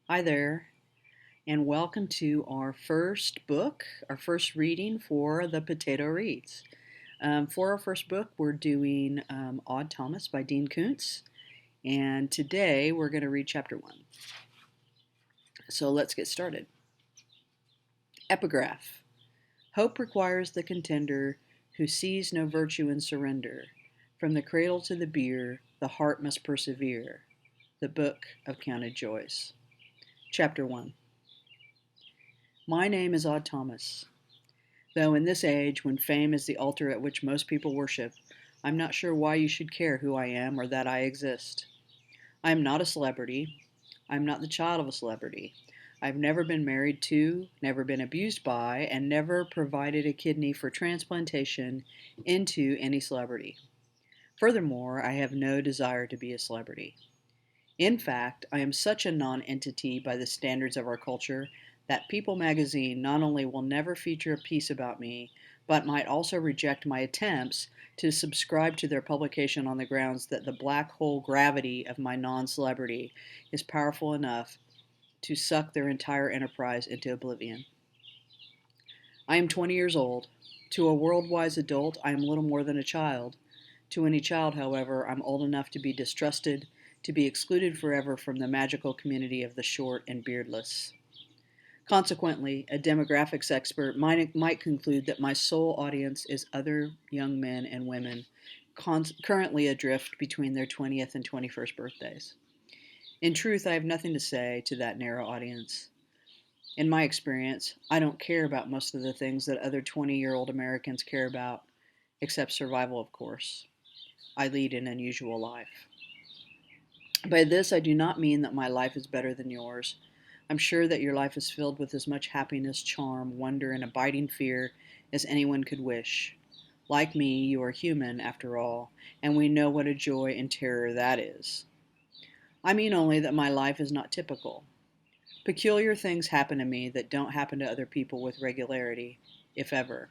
Hi there, and welcome to our first book, our first reading for the Potato Reads. For our first book, we're doing Odd Thomas by Dean Koontz, and today we're going to read chapter 1. So let's get started. Epigraph. Hope requires the contender who sees no virtue in surrender. From the cradle to the bier, the heart must persevere. The Book of Counted Joys. Chapter 1. My name is Odd Thomas. Though in this age, when fame is the altar at which most people worship, I'm not sure why you should care who I am or that I exist. I am not a celebrity. I am not the child of a celebrity. I've never been married to, never been abused by, and never provided a kidney for transplantation into any celebrity. Furthermore, I have no desire to be a celebrity. In fact, I am such a non-entity by the standards of our culture that People magazine not only will never feature a piece about me, but might also reject my attempts to subscribe to their publication on the grounds that the black hole gravity of my non-celebrity is powerful enough to suck their entire enterprise into oblivion. I am 20 years old. To a world-wise adult, I am little more than a child. To any child, however, I'm old enough to be distrusted, to be excluded forever from the magical community of the short and beardless. Consequently, a demographics expert might conclude that my sole audience is other young men and women currently adrift between their 20th and 21st birthdays. In truth, I have nothing to say to that narrow audience. In my experience, I don't care about most of the things that other 20-year-old Americans care about, except survival, of course. I lead an unusual life. By this, I do not mean that my life is better than yours. I'm sure that your life is filled with as much happiness, charm, wonder, and abiding fear as anyone could wish. Like me, you are human, after all, and we know what a joy and terror that is. I mean only that my life is not typical. Peculiar things happen to me that don't happen to other people with regularity, if ever.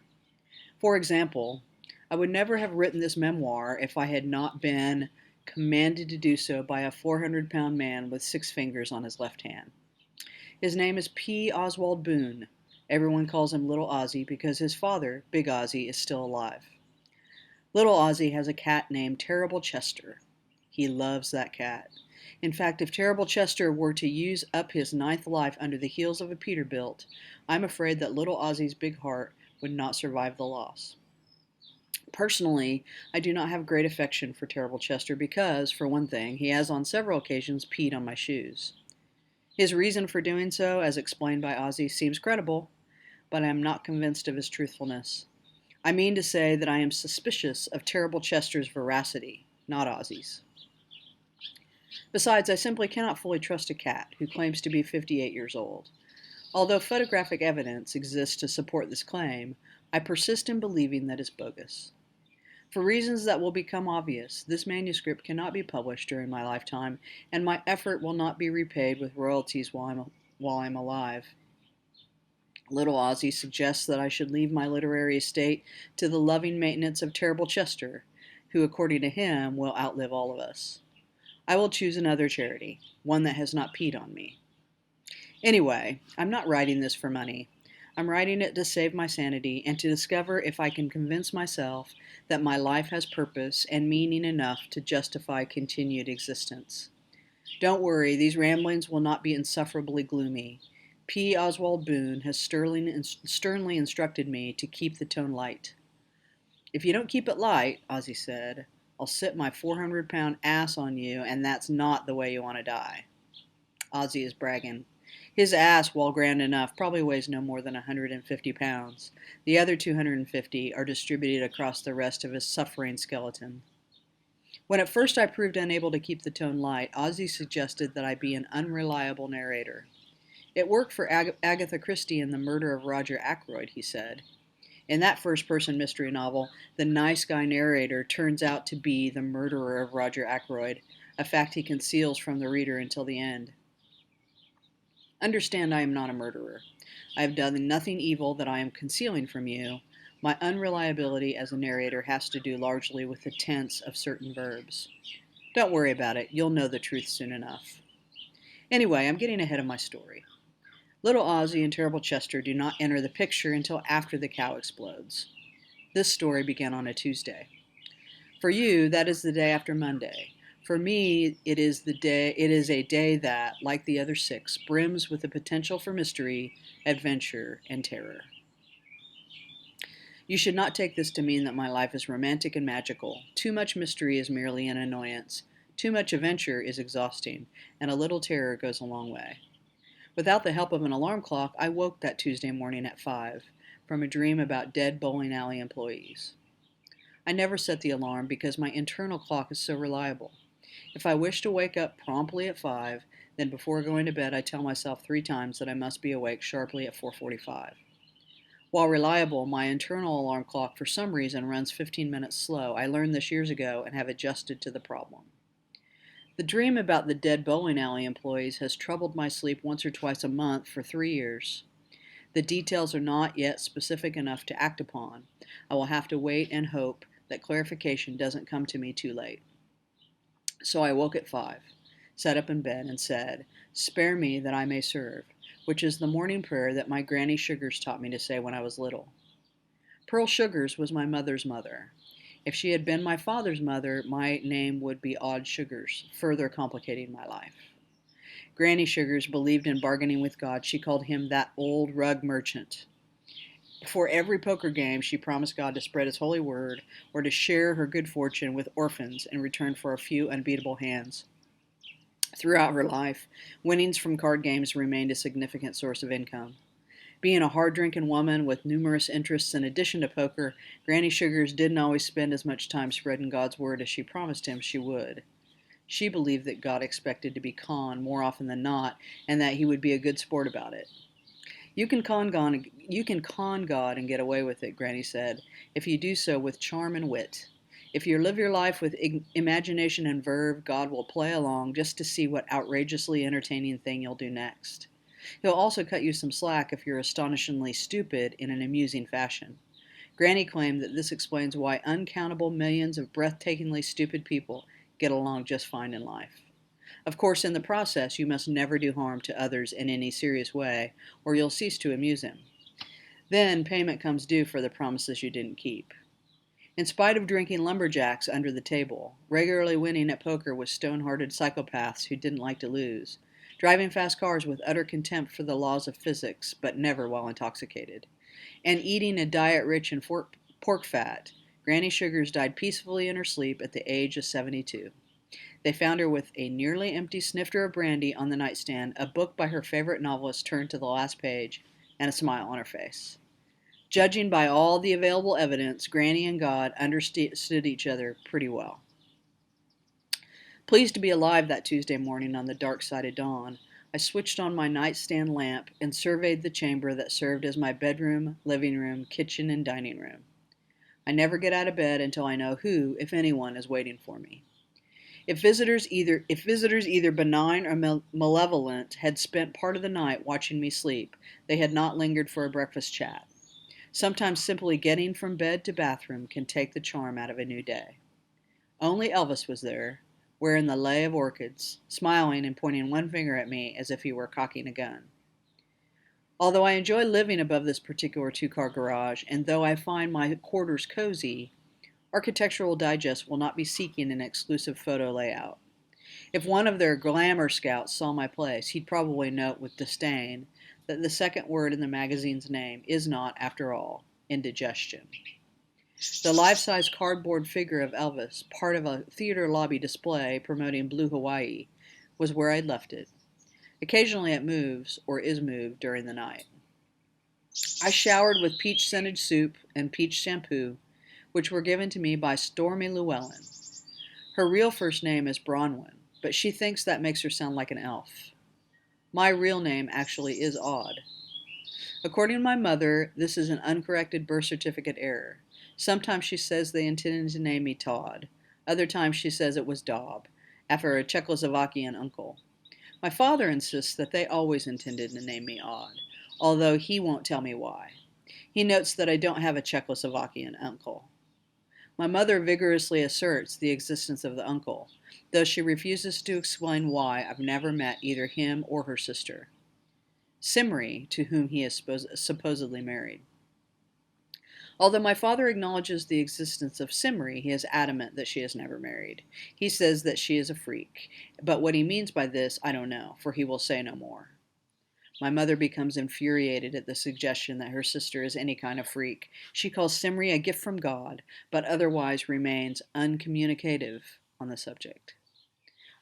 For example, I would never have written this memoir if I had not been commanded to do so by a 400-pound man with 6 fingers on his left hand. His name is P. Oswald Boone. Everyone calls him Little Ozzie because his father, Big Ozzie, is still alive. Little Ozzie has a cat named Terrible Chester. He loves that cat. In fact, if Terrible Chester were to use up his 9th life under the heels of a Peterbilt, I'm afraid that Little Ozzie's big heart would not survive the loss. Personally, I do not have great affection for Terrible Chester because, for one thing, he has on several occasions peed on my shoes. His reason for doing so, as explained by Ozzie, seems credible, but I am not convinced of his truthfulness. I mean to say that I am suspicious of Terrible Chester's veracity, not Ozzie's. Besides, I simply cannot fully trust a cat who claims to be 58 years old. Although photographic evidence exists to support this claim, I persist in believing that it's bogus. For reasons that will become obvious, this manuscript cannot be published during my lifetime, and my effort will not be repaid with royalties while I'm alive. Little Ozzie suggests that I should leave my literary estate to the loving maintenance of Terrible Chester, who, according to him, will outlive all of us. I will choose another charity, one that has not peed on me. Anyway, I'm not writing this for money. I'm writing it to save my sanity and to discover if I can convince myself that my life has purpose and meaning enough to justify continued existence. Don't worry, these ramblings will not be insufferably gloomy. P. Oswald Boone has sternly instructed me to keep the tone light. If you don't keep it light, Ozzie said, I'll sit my 400-pound ass on you, and that's not the way you want to die. Ozzie is bragging. His ass, while grand enough, probably weighs no more than 150 pounds. The other 250 are distributed across the rest of his suffering skeleton. When at first I proved unable to keep the tone light, Ozzie suggested that I be an unreliable narrator. It worked for Agatha Christie in The Murder of Roger Ackroyd, he said. In that first-person mystery novel, the nice guy narrator turns out to be the murderer of Roger Ackroyd, a fact he conceals from the reader until the end. Understand I am not a murderer. I have done nothing evil that I am concealing from you. My unreliability as a narrator has to do largely with the tense of certain verbs. Don't worry about it. You'll know the truth soon enough. Anyway, I'm getting ahead of my story. Little Ozzy and Terrible Chester do not enter the picture until after the cow explodes. This story began on a Tuesday. For you, that is the day after Monday. For me, it is a day that, like the other 6, brims with the potential for mystery, adventure, and terror. You should not take this to mean that my life is romantic and magical. Too much mystery is merely an annoyance. Too much adventure is exhausting, and a little terror goes a long way. Without the help of an alarm clock, I woke that Tuesday morning at 5 from a dream about dead bowling alley employees. I never set the alarm because my internal clock is so reliable. If I wish to wake up promptly at 5, then before going to bed I tell myself 3 times that I must be awake sharply at 4:45. While reliable, my internal alarm clock for some reason runs 15 minutes slow. I learned this years ago and have adjusted to the problem. The dream about the dead bowling alley employees has troubled my sleep once or twice a month for 3 years. The details are not yet specific enough to act upon. I will have to wait and hope that clarification doesn't come to me too late. So I woke at 5, sat up in bed, and said, "Spare me that I may serve," which is the morning prayer that my Granny Sugars taught me to say when I was little. Pearl Sugars was my mother's mother. If she had been my father's mother, my name would be Odd Sugars, further complicating my life. Granny Sugars believed in bargaining with God. She called him that old rug merchant. Before every poker game, she promised God to spread his holy word or to share her good fortune with orphans in return for a few unbeatable hands. Throughout her life, winnings from card games remained a significant source of income. Being a hard-drinking woman with numerous interests in addition to poker, Granny Sugars didn't always spend as much time spreading God's word as she promised him she would. She believed that God expected to be conned more often than not, and that he would be a good sport about it. You can con God and get away with it, Granny said, if you do so with charm and wit. If you live your life with imagination and verve, God will play along just to see what outrageously entertaining thing you'll do next. He'll also cut you some slack if you're astonishingly stupid in an amusing fashion. Granny claimed that this explains why uncountable millions of breathtakingly stupid people get along just fine in life. Of course, in the process, you must never do harm to others in any serious way, or you'll cease to amuse him. Then payment comes due for the promises you didn't keep. In spite of drinking lumberjacks under the table, regularly winning at poker with stone-hearted psychopaths who didn't like to lose, driving fast cars with utter contempt for the laws of physics, but never while intoxicated, and eating a diet rich in pork fat, Granny Sugars died peacefully in her sleep at the age of 72. They found her with a nearly empty snifter of brandy on the nightstand, a book by her favorite novelist turned to the last page, and a smile on her face. Judging by all the available evidence, Granny and God understood each other pretty well. Pleased to be alive that Tuesday morning on the dark side of dawn, I switched on my nightstand lamp and surveyed the chamber that served as my bedroom, living room, kitchen, and dining room. I never get out of bed until I know who, if anyone, is waiting for me. If visitors either benign or malevolent had spent part of the night watching me sleep, they had not lingered for a breakfast chat. Sometimes simply getting from bed to bathroom can take the charm out of a new day. Only Elvis was there, wearing the lei of orchids, smiling and pointing one finger at me as if he were cocking a gun. Although I enjoy living above this particular 2-car garage, and though I find my quarters cozy, Architectural Digest will not be seeking an exclusive photo layout. If one of their glamour scouts saw my place, he'd probably note with disdain that the second word in the magazine's name is not, after all, indigestion. The life-size cardboard figure of Elvis, part of a theater lobby display promoting Blue Hawaii, was where I'd left it. Occasionally it moves, or is moved, during the night. I showered with peach-scented soup and peach shampoo, which were given to me by Stormy Llewellyn. Her real first name is Bronwyn, but she thinks that makes her sound like an elf. My real name actually is Odd. According to my mother, this is an uncorrected birth certificate error. Sometimes she says they intended to name me Todd. Other times she says it was Daub, after a Czechoslovakian uncle. My father insists that they always intended to name me Odd, although he won't tell me why. He notes that I don't have a Czechoslovakian uncle. My mother vigorously asserts the existence of the uncle, though she refuses to explain why I've never met either him or her sister, Simri, to whom he is supposedly married. Although my father acknowledges the existence of Simri, he is adamant that she is never married. He says that she is a freak, but what he means by this I don't know, for he will say no more. My mother becomes infuriated at the suggestion that her sister is any kind of freak. She calls Simri a gift from God, but otherwise remains uncommunicative on the subject.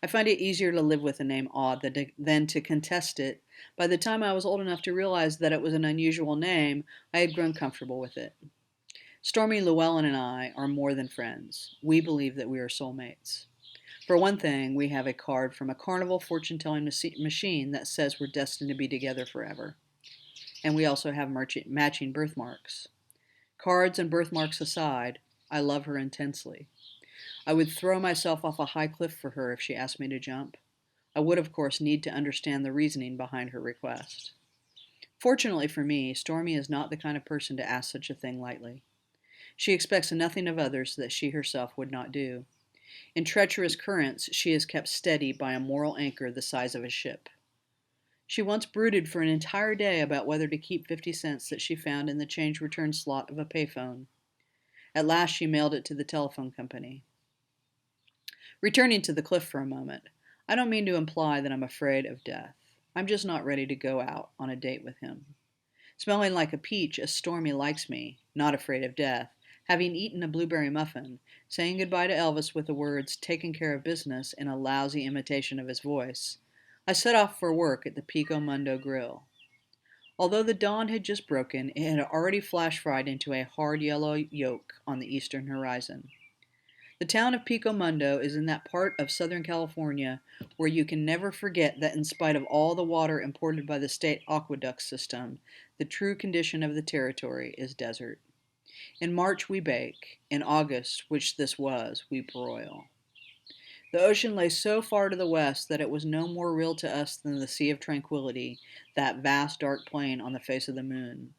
I find it easier to live with the name Odd than to contest it. By the time I was old enough to realize that it was an unusual name, I had grown comfortable with it. Stormy Llewellyn and I are more than friends. We believe that we are soulmates. For one thing, we have a card from a carnival fortune-telling machine that says we're destined to be together forever. And we also have matching birthmarks. Cards and birthmarks aside, I love her intensely. I would throw myself off a high cliff for her if she asked me to jump. I would, of course, need to understand the reasoning behind her request. Fortunately for me, Stormy is not the kind of person to ask such a thing lightly. She expects nothing of others that she herself would not do. In treacherous currents, she is kept steady by a moral anchor the size of a ship. She once brooded for an entire day about whether to keep 50 cents that she found in the change return slot of a payphone. At last she mailed it to the telephone company. Returning to the cliff for a moment, I don't mean to imply that I'm afraid of death. I'm just not ready to go out on a date with him. Smelling like a peach as Stormy likes me, not afraid of death, having eaten a blueberry muffin, saying goodbye to Elvis with the words "taking care of business" in a lousy imitation of his voice, I set off for work at the Pico Mundo Grill. Although the dawn had just broken, it had already flash-fried into a hard yellow yolk on the eastern horizon. The town of Pico Mundo is in that part of Southern California where you can never forget that in spite of all the water imported by the state aqueduct system, the true condition of the territory is desert. In March we bake. In August, which this was, we broil. The ocean lay so far to the west that it was no more real to us than the Sea of Tranquility, that vast dark plain on the face of the moon.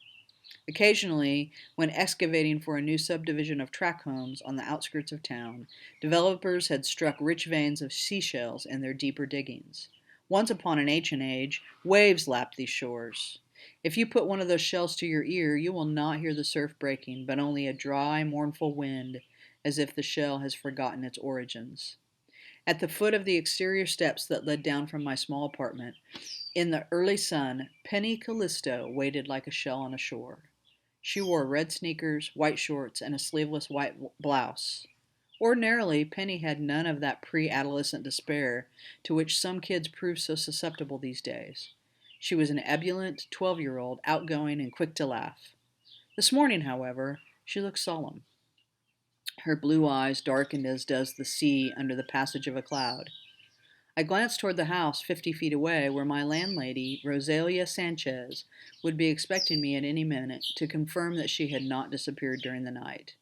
Occasionally, when excavating for a new subdivision of tract homes on the outskirts of town, developers had struck rich veins of seashells in their deeper diggings. Once upon an ancient age, waves lapped these shores. If you put one of those shells to your ear, you will not hear the surf breaking, but only a dry, mournful wind, as if the shell has forgotten its origins. At the foot of the exterior steps that led down from my small apartment, in the early sun, Penny Callisto waited like a shell on a shore. She wore red sneakers, white shorts, and a sleeveless white blouse. Ordinarily, Penny had none of that pre-adolescent despair to which some kids prove so susceptible these days. She was an ebullient 12-year-old, outgoing and quick to laugh. This morning, however, she looked solemn. Her blue eyes darkened as does the sea under the passage of a cloud. I glanced toward the house 50 feet away, where my landlady, Rosalia Sanchez, would be expecting me at any minute to confirm that she had not disappeared during the night.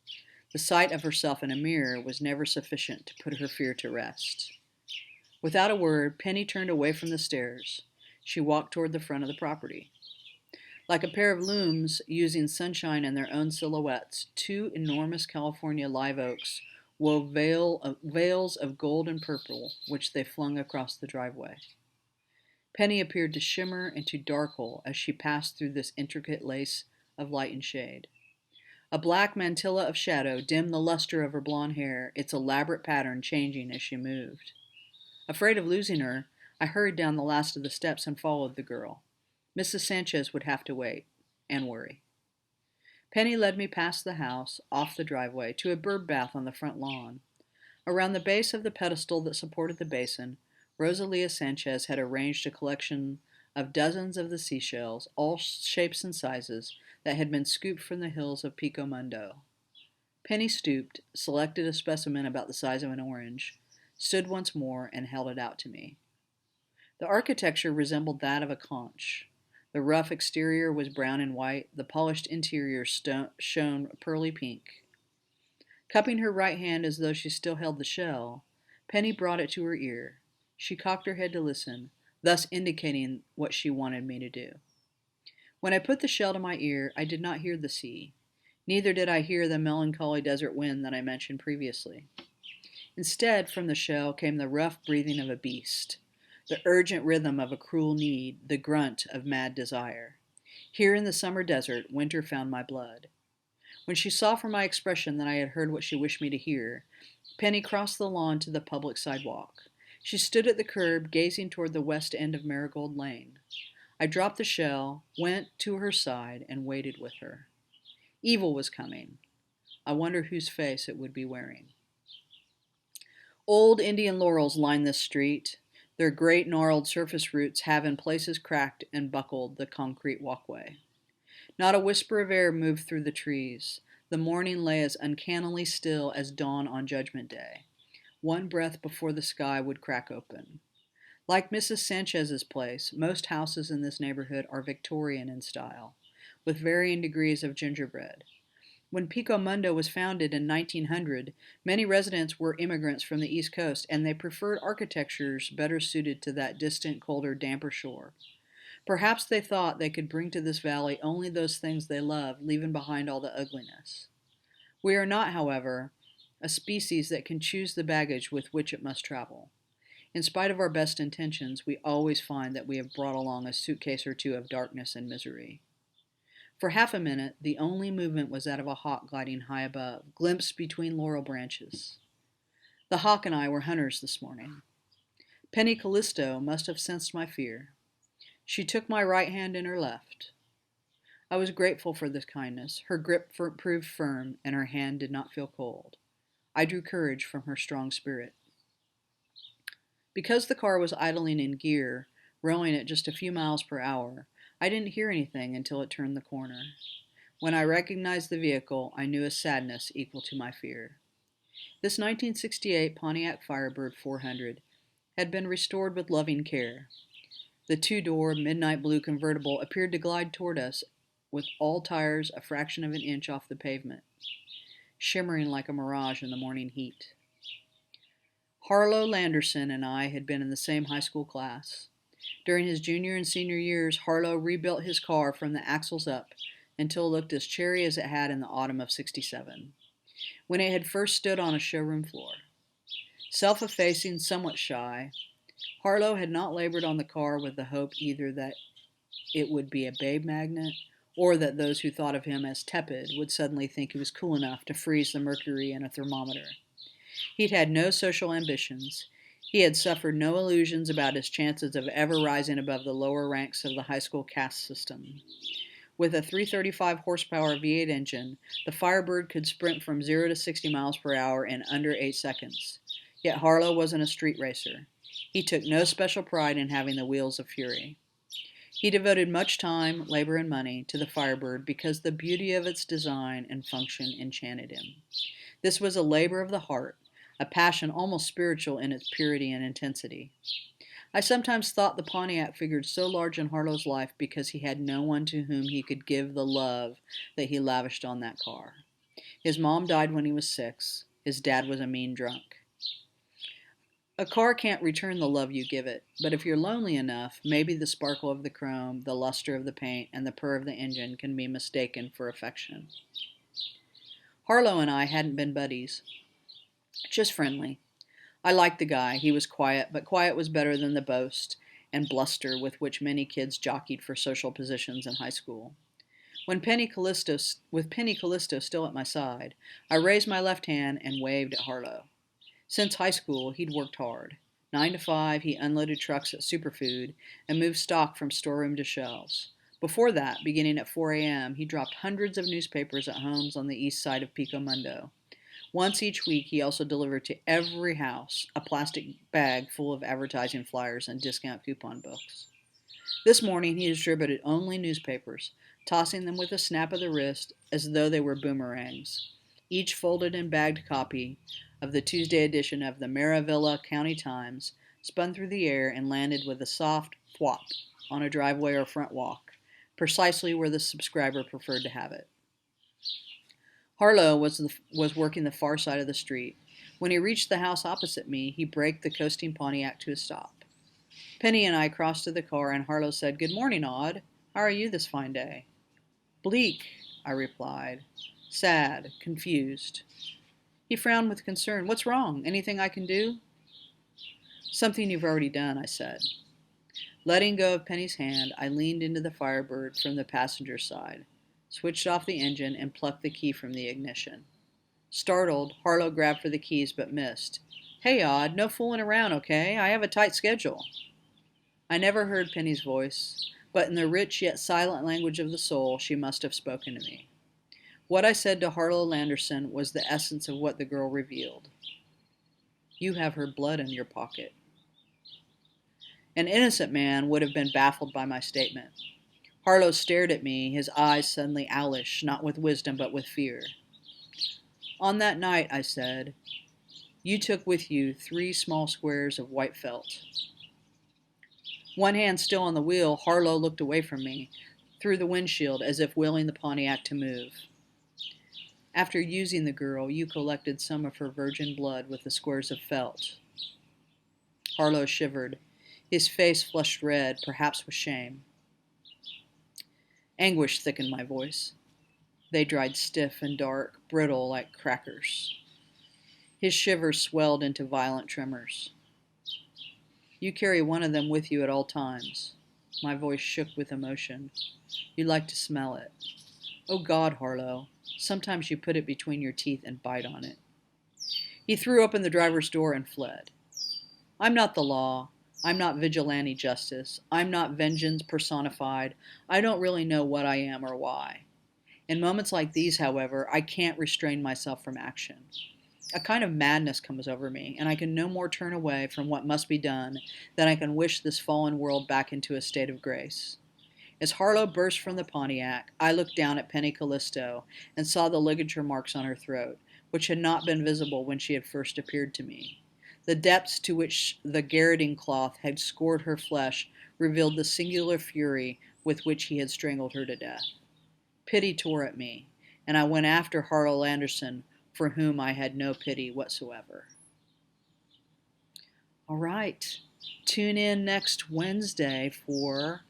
The sight of herself in a mirror was never sufficient to put her fear to rest. Without a word, Penny turned away from the stairs. She walked toward the front of the property. Like a pair of looms using sunshine and their own silhouettes, two enormous California live oaks wove veils of gold and purple, which they flung across the driveway. Penny appeared to shimmer and to darkle as she passed through this intricate lace of light and shade. A black mantilla of shadow dimmed the luster of her blonde hair, its elaborate pattern changing as she moved. Afraid of losing her, I hurried down the last of the steps and followed the girl. Mrs. Sanchez would have to wait and worry. Penny led me past the house, off the driveway, to a bird bath on the front lawn. Around the base of the pedestal that supported the basin, Rosalia Sanchez had arranged a collection of dozens of the seashells, all shapes and sizes, that had been scooped from the hills of Pico Mundo. Penny stooped, selected a specimen about the size of an orange, stood once more, and held it out to me. The architecture resembled that of a conch. The rough exterior was brown and white, the polished interior shone pearly pink. Cupping her right hand as though she still held the shell, Penny brought it to her ear. She cocked her head to listen, thus indicating what she wanted me to do. When I put the shell to my ear, I did not hear the sea. Neither did I hear the melancholy desert wind that I mentioned previously. Instead, from the shell came the rough breathing of a beast, the urgent rhythm of a cruel need, the grunt of mad desire. Here in the summer desert, winter found my blood. When she saw from my expression that I had heard what she wished me to hear, Penny crossed the lawn to the public sidewalk. She stood at the curb, gazing toward the west end of Marigold Lane. I dropped the shell, went to her side, and waited with her. Evil was coming. I wonder whose face it would be wearing. Old Indian laurels line this street. Their great gnarled surface roots have in places cracked and buckled the concrete walkway. Not a whisper of air moved through the trees. The morning lay as uncannily still as dawn on Judgment Day. One breath before the sky would crack open. Like Mrs. Sanchez's place, most houses in this neighborhood are Victorian in style, with varying degrees of gingerbread. When Pico Mundo was founded in 1900, many residents were immigrants from the East Coast, and they preferred architectures better suited to that distant, colder, damper shore. Perhaps they thought they could bring to this valley only those things they loved, leaving behind all the ugliness. We are not, however, a species that can choose the baggage with which it must travel. In spite of our best intentions, we always find that we have brought along a suitcase or two of darkness and misery. For half a minute, the only movement was that of a hawk gliding high above, glimpsed between laurel branches. The hawk and I were hunters this morning. Penny Callisto must have sensed my fear. She took my right hand in her left. I was grateful for this kindness. Her grip proved firm, and her hand did not feel cold. I drew courage from her strong spirit. Because the car was idling in gear, rolling at just a few miles per hour, I didn't hear anything until it turned the corner. When I recognized the vehicle, I knew a sadness equal to my fear. This 1968 Pontiac Firebird 400 had been restored with loving care. The two-door, midnight blue convertible appeared to glide toward us with all tires a fraction of an inch off the pavement, shimmering like a mirage in the morning heat. Harlow Landerson and I had been in the same high school class. During his junior and senior years, Harlow rebuilt his car from the axles up until it looked as cherry as it had in the autumn of '67, when it had first stood on a showroom floor. Self-effacing, somewhat shy, Harlow had not labored on the car with the hope either that it would be a babe magnet or that those who thought of him as tepid would suddenly think he was cool enough to freeze the mercury in a thermometer. He'd had no social ambitions. He had suffered no illusions about his chances of ever rising above the lower ranks of the high school caste system. With a 335 horsepower V8 engine, the Firebird could sprint from 0 to 60 miles per hour in under 8 seconds. Yet Harlow wasn't a street racer. He took no special pride in having the wheels of fury. He devoted much time, labor, and money to the Firebird because the beauty of its design and function enchanted him. This was a labor of the heart, a passion almost spiritual in its purity and intensity. I sometimes thought the Pontiac figured so large in Harlow's life because he had no one to whom he could give the love that he lavished on that car. His mom died when he was 6. His dad was a mean drunk. A car can't return the love you give it, but if you're lonely enough, maybe the sparkle of the chrome, the luster of the paint, and the purr of the engine can be mistaken for affection. Harlow and I hadn't been buddies, just friendly. I liked the guy. He was quiet, but quiet was better than the boast and bluster with which many kids jockeyed for social positions in high school. With Penny Callisto still at my side, I raised my left hand and waved at Harlow. Since high school, he'd worked hard. 9 to 5, he unloaded trucks at Superfood and moved stock from storeroom to shelves. Before that, beginning at 4 a.m., he dropped hundreds of newspapers at homes on the east side of Pico Mundo. Once each week, he also delivered to every house a plastic bag full of advertising flyers and discount coupon books. This morning, he distributed only newspapers, tossing them with a snap of the wrist as though they were boomerangs. Each folded and bagged copy of the Tuesday edition of the Maravilla County Times spun through the air and landed with a soft thwop on a driveway or front walk, precisely where the subscriber preferred to have it. Harlow was working the far side of the street. When he reached the house opposite me, he braked the coasting Pontiac to a stop. Penny and I crossed to the car, and Harlow said, "Good morning, Aude. How are you this fine day?" "Bleak," I replied. sad, confused. He frowned with concern. What's wrong? Anything I can do? Something you've already done, I said. Letting go of Penny's hand, I leaned into the Firebird from the passenger side, switched off the engine, and plucked the key from the ignition. Startled, Harlow grabbed for the keys but missed. Hey, Odd, no fooling around, okay? I have a tight schedule. I never heard Penny's voice, but in the rich yet silent language of the soul, she must have spoken to me. What I said to Harlow Landerson was the essence of what the girl revealed. You have her blood in your pocket. An innocent man would have been baffled by my statement. Harlow stared at me, his eyes suddenly owlish, not with wisdom but with fear. On that night, I said, you took with you 3 small squares of white felt. One hand still on the wheel, Harlow looked away from me, through the windshield, as if willing the Pontiac to move. After using the girl, you collected some of her virgin blood with the squares of felt. Harlow shivered. His face flushed red, perhaps with shame. Anguish thickened my voice. They dried stiff and dark, brittle like crackers. His shivers swelled into violent tremors. You carry one of them with you at all times. My voice shook with emotion. You like to smell it. Oh God, Harlow, sometimes you put it between your teeth and bite on it. He threw open the driver's door and fled. I'm not the law. I'm not vigilante justice. I'm not vengeance personified. I don't really know what I am or why. In moments like these, however, I can't restrain myself from action. A kind of madness comes over me, and I can no more turn away from what must be done than I can wish this fallen world back into a state of grace. As Harlow burst from the Pontiac, I looked down at Penny Callisto and saw the ligature marks on her throat, which had not been visible when she had first appeared to me. The depths to which the garroting cloth had scored her flesh revealed the singular fury with which he had strangled her to death. Pity tore at me, and I went after Harlow Anderson, for whom I had no pity whatsoever. All right, tune in next Wednesday for